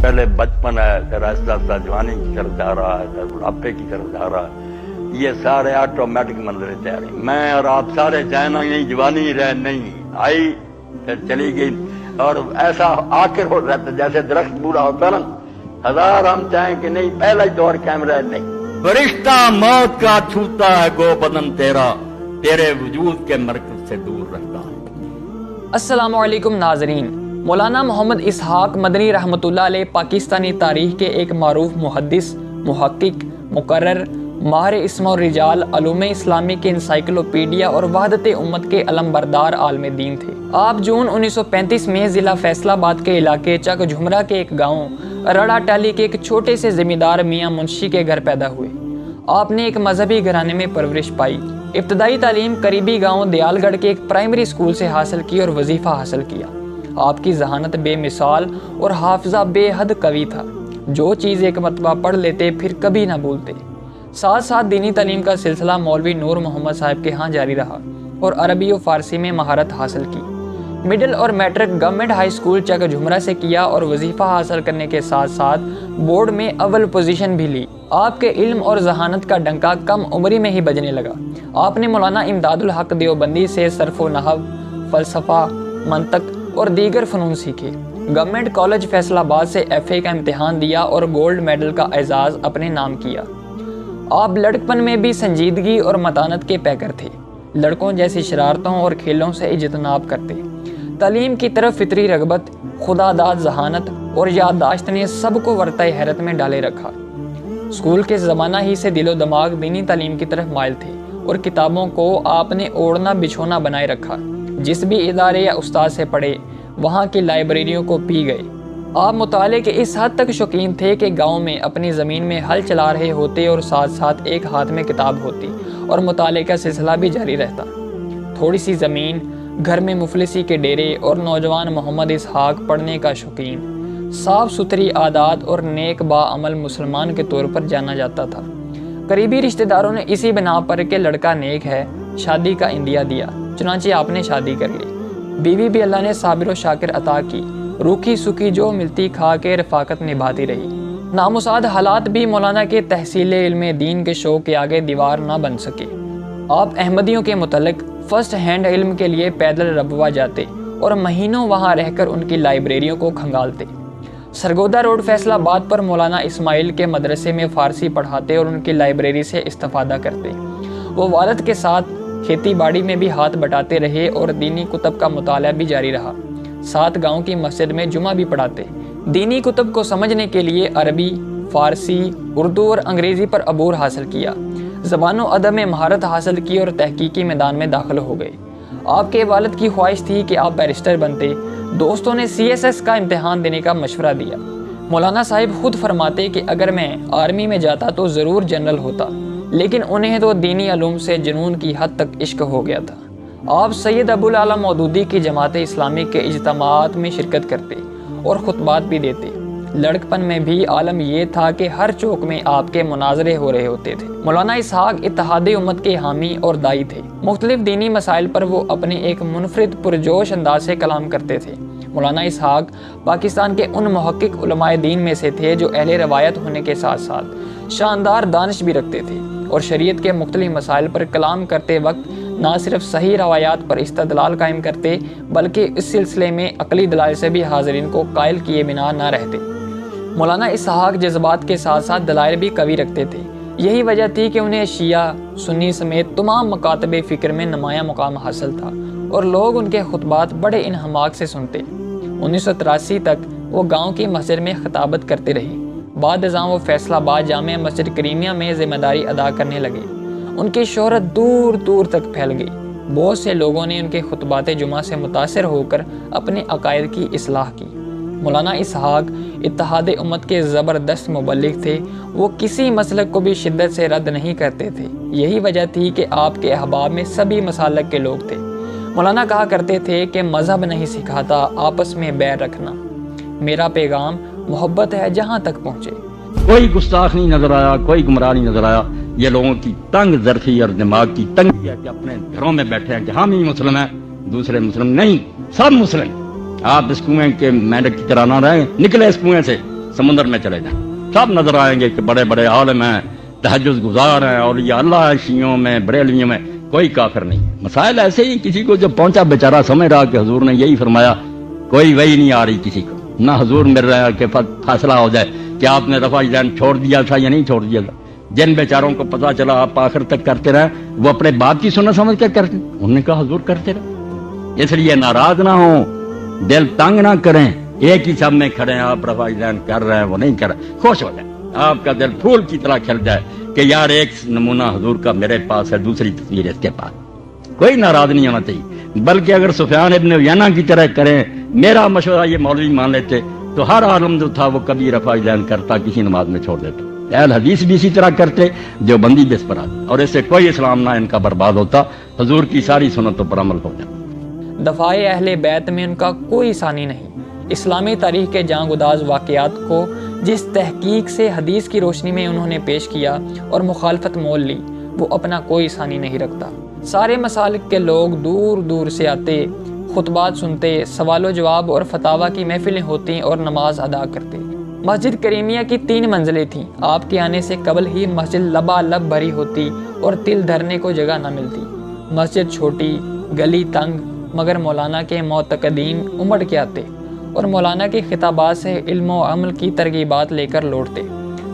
پہلے بچپن ہے، پھر آہستہ آہستہ جوانی کی طرف جا رہا ہے، پھر بڑھاپے کی طرف جا رہا ہے، یہ سارے آٹومیٹک منظر تیاری، میں اور آپ سارے جانا نہیں، جوانی رہ نہیں آئی پھر چلی گئی، اور ایسا آخر ہو رہتا جیسے درخت بوڑھا ہوتا نا، ہزار ہم چاہیں کہ نہیں پہلا ہی دور کیمرہ نہیں، فرشتہ موت کا چھوتا ہے گو بدن تیرا، تیرے وجود کے مرکز سے دور رہتا ہے۔ السلام علیکم ناظرین، مولانا محمد اسحاق مدنی رحمۃ اللہ علیہ پاکستانی تاریخ کے ایک معروف محدث، محقق، مقرر، ماہر اسم و رجال، علوم اسلامی کے انسائکلوپیڈیا اور وحدت امت کے علم بردار عالم دین تھے۔ آپ جون 1935 میں ضلع فیصل آباد کے علاقے چک جھمرا کے ایک گاؤں رڑا ٹالی کے ایک چھوٹے سے زمیندار میاں منشی کے گھر پیدا ہوئے۔ آپ نے ایک مذہبی گھرانے میں پرورش پائی۔ ابتدائی تعلیم قریبی گاؤں دیال گڑھ کے ایک پرائمری اسکول سے حاصل کی اور وظیفہ حاصل کیا۔ آپ کی ذہانت بے مثال اور حافظہ بے حد قوی تھا، جو چیز ایک مرتبہ پڑھ لیتے پھر کبھی نہ بھولتے۔ ساتھ ساتھ دینی تعلیم کا سلسلہ مولوی نور محمد صاحب کے ہاں جاری رہا اور عربی و فارسی میں مہارت حاصل کی۔ مڈل اور میٹرک گورنمنٹ ہائی اسکول چک جھمرا سے کیا اور وظیفہ حاصل کرنے کے ساتھ ساتھ بورڈ میں اول پوزیشن بھی لی۔ آپ کے علم اور ذہانت کا ڈنکا کم عمری میں ہی بجنے لگا۔ آپ نے مولانا امداد الحق دیوبندی سے صرف و نحو، فلسفہ، منطق اور دیگر فنون سیکھے۔ گورنمنٹ کالج فیصل آباد سے FA کا امتحان دیا اور گولڈ میڈل کا اعزاز اپنے نام کیا۔ آپ لڑکپن میں بھی سنجیدگی اور متانت کے پیکر تھے، لڑکوں جیسی شرارتوں اور کھیلوں سے اجتناب کرتے۔ تعلیم کی طرف فطری رغبت، خدا داد ذہانت اور یادداشت نے سب کو ورطۂ حیرت میں ڈالے رکھا۔ اسکول کے زمانہ ہی سے دل و دماغ دینی تعلیم کی طرف مائل تھے اور کتابوں کو آپ نے اوڑھنا بچھونا بنائے رکھا۔ جس بھی ادارے یا استاد سے پڑھے وہاں کی لائبریریوں کو پی گئے۔ آپ مطالعے کے اس حد تک شوقین تھے کہ گاؤں میں اپنی زمین میں ہل چلا رہے ہوتے اور ساتھ ساتھ ایک ہاتھ میں کتاب ہوتی اور مطالعے کا سلسلہ بھی جاری رہتا۔ تھوڑی سی زمین، گھر میں مفلسی کے ڈیرے اور نوجوان محمد اسحاق پڑھنے کا شوقین، صاف ستھری عادات اور نیک باعمل مسلمان کے طور پر جانا جاتا تھا۔ قریبی رشتہ داروں نے اسی بنا پر کہ لڑکا نیک ہے شادی کا اندیا دیا، چنانچہ آپ نے شادی کر لی۔ بیوی بھی اللہ نے صابر و شاکر عطا کی، روکھی سکھی جو ملتی کھا کے رفاقت نبھاتی رہی۔ نامساعد حالات بھی مولانا کے تحصیل علم دین کے شوق کے آگے دیوار نہ بن سکے۔ آپ احمدیوں کے متعلق فرسٹ ہینڈ علم کے لیے پیدل ربوہ جاتے اور مہینوں وہاں رہ کر ان کی لائبریریوں کو کھنگالتے۔ سرگودا روڈ فیصل آباد پر مولانا اسماعیل کے مدرسے میں فارسی پڑھاتے اور ان کی لائبریری سے استفادہ کرتے۔ وہ والد کے ساتھ کھیتی باڑی میں بھی ہاتھ بٹاتے رہے اور دینی کتب کا مطالعہ بھی جاری رہا۔ ساتھ گاؤں کی مسجد میں جمعہ بھی پڑھاتے۔ دینی کتب کو سمجھنے کے لیے عربی، فارسی، اردو اور انگریزی پر عبور حاصل کیا۔ زبان و ادب میں مہارت حاصل کی اور تحقیقی میدان میں داخل ہو گئے۔ آپ کے والد کی خواہش تھی کہ آپ بیرسٹر بنتے۔ دوستوں نے CSS کا امتحان دینے کا مشورہ دیا۔ مولانا صاحب خود فرماتے کہ اگر میں آرمی میں جاتا تو ضرور جنرل ہوتا، لیکن انہیں تو دینی علوم سے جنون کی حد تک عشق ہو گیا تھا۔ آپ سید ابو العلا مودودی کی جماعت اسلامی کے اجتماعات میں شرکت کرتے اور خطبات بھی دیتے۔ لڑکپن میں بھی عالم یہ تھا کہ ہر چوک میں آپ کے مناظرے ہو رہے ہوتے تھے۔ مولانا اسحاق اتحاد امت کے حامی اور دائی تھے۔ مختلف دینی مسائل پر وہ اپنے ایک منفرد پرجوش انداز سے کلام کرتے تھے۔ مولانا اسحاق پاکستان کے ان محقق علماء دین میں سے تھے جو اہل روایت ہونے کے ساتھ ساتھ شاندار دانش بھی رکھتے تھے اور شریعت کے مختلف مسائل پر کلام کرتے وقت نہ صرف صحیح روایات پر استدلال قائم کرتے بلکہ اس سلسلے میں عقلی دلائل سے بھی حاضرین کو قائل کیے بنا نہ رہتے۔ مولانا اسحاق جذبات کے ساتھ ساتھ دلائل بھی قوی رکھتے تھے۔ یہی وجہ تھی کہ انہیں شیعہ، سنی سمیت تمام مکاتب فکر میں نمایاں مقام حاصل تھا اور لوگ ان کے خطبات بڑے انہماک سے سنتے۔ 1983 تک وہ گاؤں کی مسجد میں خطابت کرتے رہے۔ بعد ازاں وہ فیصل آباد جامع مسجد کریمیہ میں ذمہ داری ادا کرنے لگے۔ ان کی شہرت دور دور تک پھیل گئی۔ بہت سے لوگوں نے ان کے خطبات جمعہ سے متاثر ہو کر اپنے عقائد کی اصلاح کی۔ مولانا اسحاق اتحاد امت کے زبردست مبلغ تھے۔ وہ کسی مسلک کو بھی شدت سے رد نہیں کرتے تھے۔ یہی وجہ تھی کہ آپ کے احباب میں سبھی مسالک کے لوگ تھے۔ مولانا کہا کرتے تھے کہ مذہب نہیں سکھاتا آپس میں بیر رکھنا، میرا پیغام محبت ہے جہاں تک پہنچے۔ کوئی گستاخ نہیں نظر آیا، کوئی گمراہ نہیں نظر آیا۔ یہ لوگوں کی تنگ ظرفی اور دماغ کی تنگی ہے کہ اپنے گھروں میں بیٹھے ہیں کہ ہم ہی مسلم ہیں، دوسرے مسلم نہیں، سب مسلم۔ آپ اس کنویں کے مینڈک کی طرح نہ رہیں، نکلے اس کنویں سے، سمندر میں چلے جائیں، سب نظر آئیں گے کہ بڑے بڑے عالم ہیں، تہجد گزار ہیں، اولیاء اللہ شیعوں میں بریلویوں میں کوئی کافر نہیں۔ مسائل ایسے ہی کسی کو جب پہنچا بیچارہ سمجھ رہا کہ حضور نے یہی فرمایا، کوئی وہی نہیں آ رہی کسی کو، نہ حضور مل رہا ہے کہ فیصلہ ہو جائے کہ آپ نے رفع یدین چھوڑ دیا تھا یا نہیں چھوڑ دیا تھا۔ جن بیچاروں کو پتا چلا آپ آخر تک کرتے رہے، وہ اپنے باپ کی سنت سمجھ کر کرتے، انہوں نے کہا حضور کرتے رہے۔ اس لیے ناراض نہ ہوں، دل تنگ نہ کریں، ایک ہی سب میں کھڑے ہیں، آپ رفع یدین کر رہے ہیں وہ نہیں کر رہے، خوش ہو جائیں، آپ کا دل پھول کی طرح کھل جائے کہ یار ایک نمونہ حضور کا میرے پاس ہے، دوسری تصویر اس کے پاس۔ کوئی ناراض نہیں ہونا چاہیے، بلکہ اگر سفیان ابن عیینہ کی طرح کریں، میرا مشورہ یہ مولوی مان لیتے تو ہر عالم جو تھا وہ کبھی رفع یدین کرتا، کسی نماز میں چھوڑ دیتا۔ اہل حدیث بھی اسی طرح کرتے، جو بندی بھی اس پر آتے، اور اس سے کوئی اسلام نہ ان کا برباد ہوتا، حضور کی ساری سنتوں پر عمل ہو جاتا۔ دفاع اہل بیت میں ان کا کوئی ثانی نہیں۔ اسلامی تاریخ کے جاں گداز واقعات کو جس تحقیق سے حدیث کی روشنی میں انہوں نے پیش کیا اور مخالفت مول لی، وہ اپنا کوئی ثانی نہیں رکھتا۔ سارے مسالک کے لوگ دور دور سے آتے، خطبات سنتے، سوال و جواب اور فتاویٰ کی محفلیں ہوتی اور نماز ادا کرتے۔ مسجد کریمیہ کی 3 منزلیں تھیں، آپ کے آنے سے قبل ہی مسجد لبالب بھری ہوتی اور تل دھرنے کو جگہ نہ ملتی۔ مسجد چھوٹی، گلی تنگ، مگر مولانا کے معتقدین امڑ کے آتے اور مولانا کے خطابات سے علم و عمل کی ترغیبات لے کر لوٹتے۔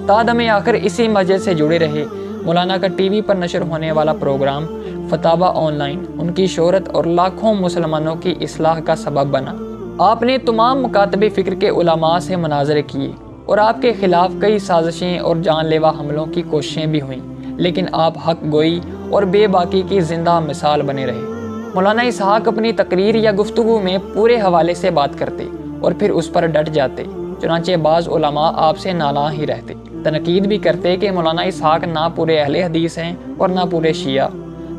تادم آخر اسی مسجد سے جڑے رہے۔ مولانا کا ٹی وی پر نشر ہونے والا پروگرام فتاویٰ آن لائن ان کی شہرت اور لاکھوں مسلمانوں کی اصلاح کا سبب بنا۔ آپ نے تمام مکاتب فکر کے علماء سے مناظرے کیے اور آپ کے خلاف کئی سازشیں اور جان لیوا حملوں کی کوششیں بھی ہوئیں، لیکن آپ حق گوئی اور بے باکی کی زندہ مثال بنے رہے۔ مولانا اسحاق اپنی تقریر یا گفتگو میں پورے حوالے سے بات کرتے اور پھر اس پر ڈٹ جاتے، چنانچہ بعض علماء آپ سے نالاں ہی رہتے، تنقید بھی کرتے کہ مولانا اسحاق نہ پورے اہل حدیث ہیں اور نہ پورے شیعہ،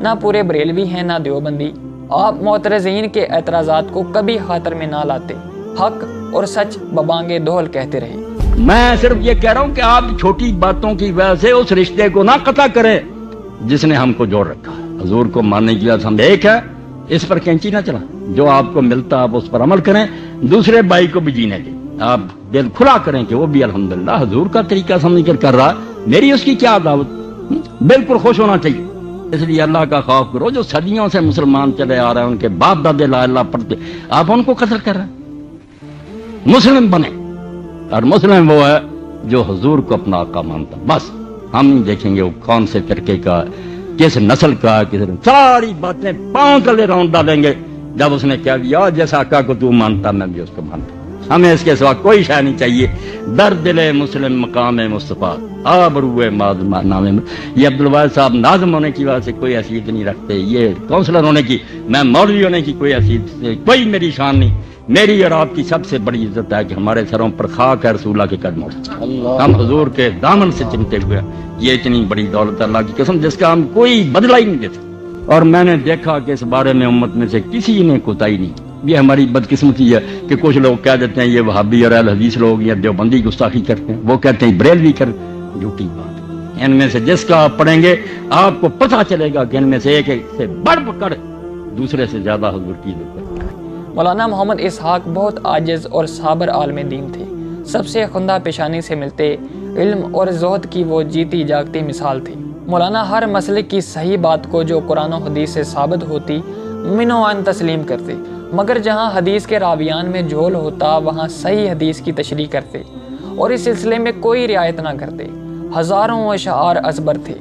نہ پورے بریلوی ہیں نہ دیوبندی۔ آپ معترضین کے اعتراضات کو کبھی خاطر میں نہ لاتے، حق اور سچ ببانگے دہل کہتے رہے۔ میں صرف یہ کہہ رہا ہوں کہ آپ چھوٹی باتوں کی وجہ سے اس رشتے کو نہ قطع کریں جس نے ہم کو جوڑ رکھا ہے۔ حضور کو ماننے کی وجہ سے ہم ایک ہے، اس پر کینچی نہ چلا، جو آپ کو ملتا آپ اس پر عمل کریں، دوسرے بھائی کو بھی جینے دیں، آپ دل کھلا کریں کہ وہ بھی الحمدللہ حضور کا طریقہ سمجھ کر رہا، میری اس کی کیا دعوت، بالکل خوش ہونا چاہیے۔ اس لیے اللہ کا خوف کرو، جو صدیوں سے مسلمان چلے آ رہے ہیں، ان کے باپ دادے لا اللہ پڑھتے، آپ ان کو قتل کر رہے ہیں۔ مسلم بنے، اور مسلم وہ ہے جو حضور کو اپنا آقا مانتا۔ بس ہم نہیں دیکھیں گے وہ کون سے فرقے کا، کس نسل کا، کس، ساری باتیں پاؤں تلے راؤنڈ ڈالیں گے جب اس نے کہہ دیا جیسا آقا کو تو مانتا میں بھی اس کو مانتا۔ ہمیں اس کے سوا کوئی شے نہیں چاہیے۔ در دل مسلم مقام مصطفیٰ آبروئے نام، یہ عبدالواحد صاحب ناظم ہونے کی وجہ سے کوئی حیثیت نہیں رکھتے، یہ کونسلر ہونے کی، میں مولوی ہونے کی کوئی حیثیت، کوئی میری شان نہیں۔ میری اور آپ کی سب سے بڑی عزت ہے کہ ہمارے سروں پر خاک ہے رسول اللہ کے قدموں، ہم حضور کے دامن سے چمٹے ہوئے ہیں۔ یہ اتنی بڑی دولت اللہ کی قسم جس کا ہم کوئی بدلہ ہی نہیں دیتے۔ اور میں نے دیکھا کہ اس بارے میں امت میں سے کسی نے کوتاہی نہیں کی۔ یہ ہماری بدقسمتی ہے کہ کچھ لوگ کہہ دیتے ہیں یہ وہابی اور اہل حدیث لوگ یا دیوبندی گستاخی کرتے ہیں، وہ کہتے ہیں بریلوی کر، جھوٹی بات۔ ان میں سے جس کا آپ پڑھیں گے آپ کو پتہ چلے گا کہ ان میں سے ایک سے بڑھ کر دوسرے سے زیادہ حضور کی عزت کرتا ہے۔ مولانا محمد اسحاق بہت عاجز اور صابر عالم دین تھے، سب سے خندہ پیشانی سے ملتے، علم اور زہد کی وہ جیتی جاگتی مثال تھی۔ مولانا ہر مسئلے کی صحیح بات کو جو قرآن و حدیث سے ثابت ہوتی من و عن تسلیم کرتے، مگر جہاں حدیث کے راویان میں جھول ہوتا وہاں صحیح حدیث کی تشریح کرتے اور اس سلسلے میں کوئی رعایت نہ کرتے۔ ہزاروں اشعار ازبر تھے۔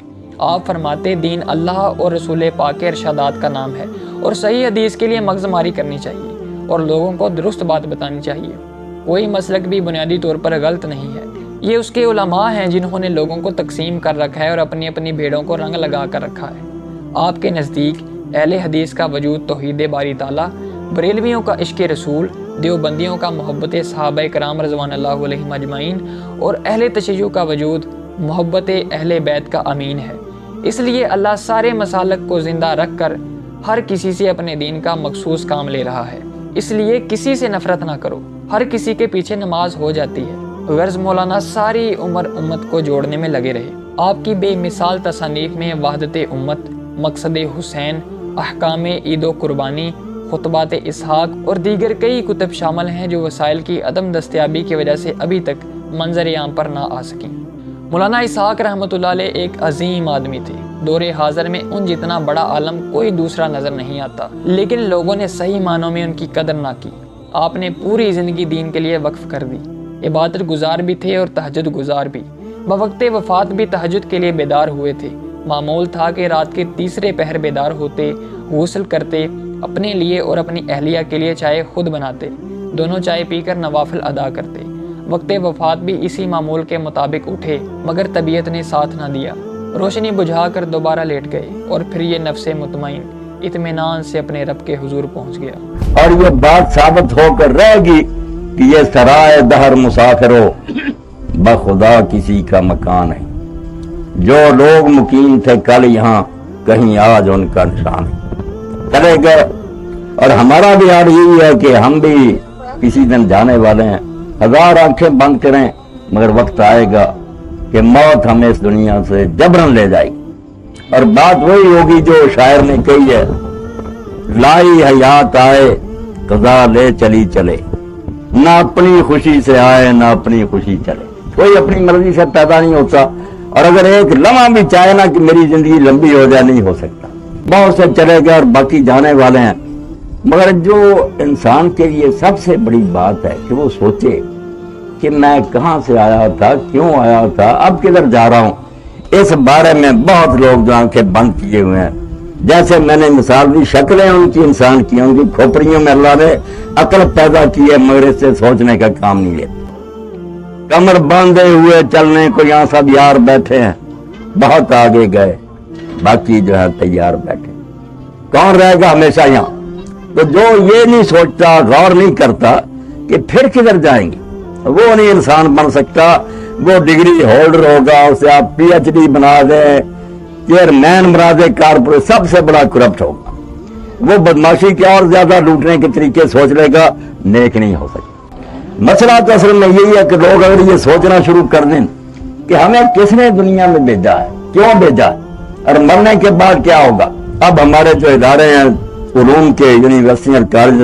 آپ فرماتے دین اللہ اور رسول پاک کے ارشادات کا نام ہے اور صحیح حدیث کے لیے مغز ماری کرنی چاہیے اور لوگوں کو درست بات بتانی چاہیے۔ کوئی مسلک بھی بنیادی طور پر غلط نہیں ہے، یہ اس کے علماء ہیں جنہوں نے لوگوں کو تقسیم کر رکھا ہے اور اپنی اپنی بھیڑوں کو رنگ لگا کر رکھا ہے۔ آپ کے نزدیک اہل حدیث کا وجود توحید باری تعالیٰ، بریلویوں کا عشق رسول، دیوبندیوں کا محبت صحابہ کرام رضوان اللہ علیہم اجمعین اور اہل تشیع کا وجود محبت اہل بیت کا امین ہے۔ اس لیے اللہ سارے مسالک کو زندہ رکھ کر ہر کسی سے اپنے دین کا مخصوص کام لے رہا ہے۔ اس لیے کسی سے نفرت نہ کرو، ہر کسی کے پیچھے نماز ہو جاتی ہے۔ غرض مولانا ساری عمر امت کو جوڑنے میں لگے رہے۔ آپ کی بے مثال تصانیف میں وحدت امت، مقصد حسین، احکام عید و قربانی، خطبات اسحاق اور دیگر کئی کتب شامل ہیں جو وسائل کی عدم دستیابی کی وجہ سے ابھی تک منظر عام پر نہ آ سکیں۔ مولانا اسحاق رحمۃ اللہ علیہ ایک عظیم آدمی تھے۔ دور حاضر میں ان جتنا بڑا عالم کوئی دوسرا نظر نہیں آتا، لیکن لوگوں نے صحیح معنوں میں ان کی قدر نہ کی۔ آپ نے پوری زندگی دین کے لیے وقف کر دی۔ عبادت گزار بھی تھے اور تہجد گزار بھی۔ بوقت وفات بھی تہجد کے لیے بیدار ہوئے تھے۔ معمول تھا کہ رات کے تیسرے پہر بیدار ہوتے، غسل کرتے، اپنے لیے اور اپنی اہلیہ کے لیے چائے خود بناتے، دونوں چائے پی کر نوافل ادا کرتے۔ وقت وفات بھی اسی معمول کے مطابق اٹھے، مگر طبیعت نے ساتھ نہ دیا۔ روشنی بجھا کر دوبارہ لیٹ گئے اور پھر یہ نفس مطمئن اطمینان سے اپنے رب کے حضور پہنچ گیا۔ اور یہ بات ثابت ہو کر رہے گی کہ یہ سرائے دہر مسافر ہو بخدا کسی کا مکان ہے۔ جو لوگ مقیم تھے کل یہاں، کہیں آج ان کا نشان ہے۔ چلے گئے، اور ہمارا بھی حال یہی ہے کہ ہم بھی کسی دن جانے والے ہیں۔ ہزار آنکھیں بند کریں مگر وقت آئے گا کہ موت ہمیں اس دنیا سے جبرن لے جائے گی۔ اور بات وہی ہوگی جو شاعر نے کہی ہے، لائی حیات آئے قضا لے چلی چلے، نہ اپنی خوشی سے آئے نہ اپنی خوشی چلے۔ کوئی اپنی مرضی سے پیدا نہیں ہوتا، اور اگر ایک لمحہ بھی چاہے نا کہ میری زندگی لمبی ہو جائے، نہیں ہو سکتا۔ بہت سے چلے گئے اور باقی جانے والے ہیں، مگر جو انسان کے لیے سب سے بڑی بات ہے کہ وہ سوچے کہ میں کہاں سے آیا تھا، کیوں آیا تھا، اب کدھر جا رہا ہوں۔ اس بارے میں بہت لوگ جو آنکھیں بند کیے ہوئے ہیں، جیسے میں نے مثال دی، شکلیں ان کی انسان کی، ان کی کھوپڑیوں میں اللہ نے عقل پیدا کی ہے، مگر اس سے سوچنے کا کام نہیں لیتے۔ کمر باندھے ہوئے چلنے کو یہاں سب یار بیٹھے ہیں، بہت آگے گئے، باقی جو ہے تیار بیٹھے۔ کون رہے گا ہمیشہ یہاں؟ تو جو یہ نہیں سوچتا، غور نہیں کرتا کہ پھر کدھر جائیں گے، وہ نہیں انسان بن سکتا۔ وہ ڈگری ہولڈر ہوگا، اسے آپ پی ایچ ڈی بنا دیں، چیئرمین بنا دیں کارپوریٹ، سب سے بڑا کرپٹ ہوگا۔ وہ بدماشی کے اور زیادہ لوٹنے کے طریقے سوچ لے گا، نیک نہیں ہو سکتا۔ مسئلہ تو اصل میں یہی ہے کہ لوگ اگر یہ سوچنا شروع کر دیں کہ ہمیں کس نے دنیا میں بھیجا ہے، کیوں بھیجا ہے، اور مرنے کے بعد کیا ہوگا۔ اب ہمارے جو ادارے ہیں علوم کے، یونیورسٹی اور کالج،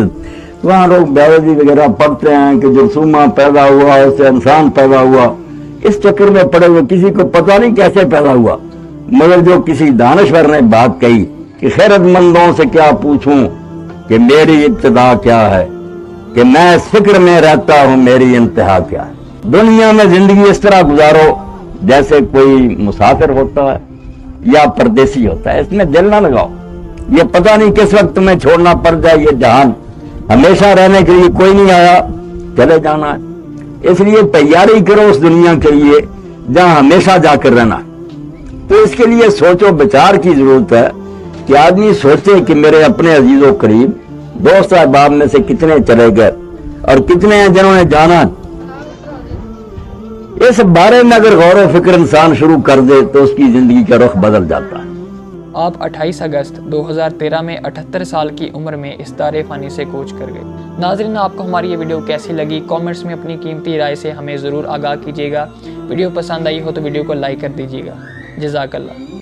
وہاں لوگ بایولوجی وغیرہ پڑھتے ہیں کہ جرثومہ پیدا ہوا، اس سے انسان پیدا ہوا، اس چکر میں پڑے ہوئے کسی کو پتہ نہیں کیسے پیدا ہوا۔ مگر جو کسی دانشور نے بات کہی کہ خیرت مندوں سے کیا پوچھوں کہ میری ابتدا کیا ہے، کہ میں اس فکر میں رہتا ہوں میری انتہا کیا ہے۔ دنیا میں زندگی اس طرح گزارو جیسے کوئی مسافر ہوتا ہے یا پردیسی ہوتا ہے، اس میں دل نہ لگاؤ۔ یہ پتہ نہیں کس وقت تمہیں چھوڑنا پڑ جائے۔ یہ جہان ہمیشہ رہنے کے لیے کوئی نہیں آیا، چلے جانا ہے۔ اس لیے تیاری کرو اس دنیا کے لیے جہاں ہمیشہ جا کر رہنا ہے۔ تو اس کے لیے سوچ و بچار کی ضرورت ہے کہ آدمی سوچے کہ میرے اپنے عزیز و قریب دوست احباب میں سے کتنے چلے گئے اور کتنے ہیں جنہوں نے جانا۔ اس بارے میں اگر غور و فکر انسان شروع کر دے تو اس کی زندگی کا رخ بدل جاتا ہے۔ آپ 28 اگست 2013 میں 78 سال کی عمر میں اس دار فانی سے کوچ کر گئے۔ ناظرین، آپ کو ہماری یہ ویڈیو کیسی لگی؟ کامنٹس میں اپنی قیمتی رائے سے ہمیں ضرور آگاہ کیجیے گا۔ ویڈیو پسند آئی ہو تو ویڈیو کو لائک کر دیجیے گا۔ جزاک اللہ۔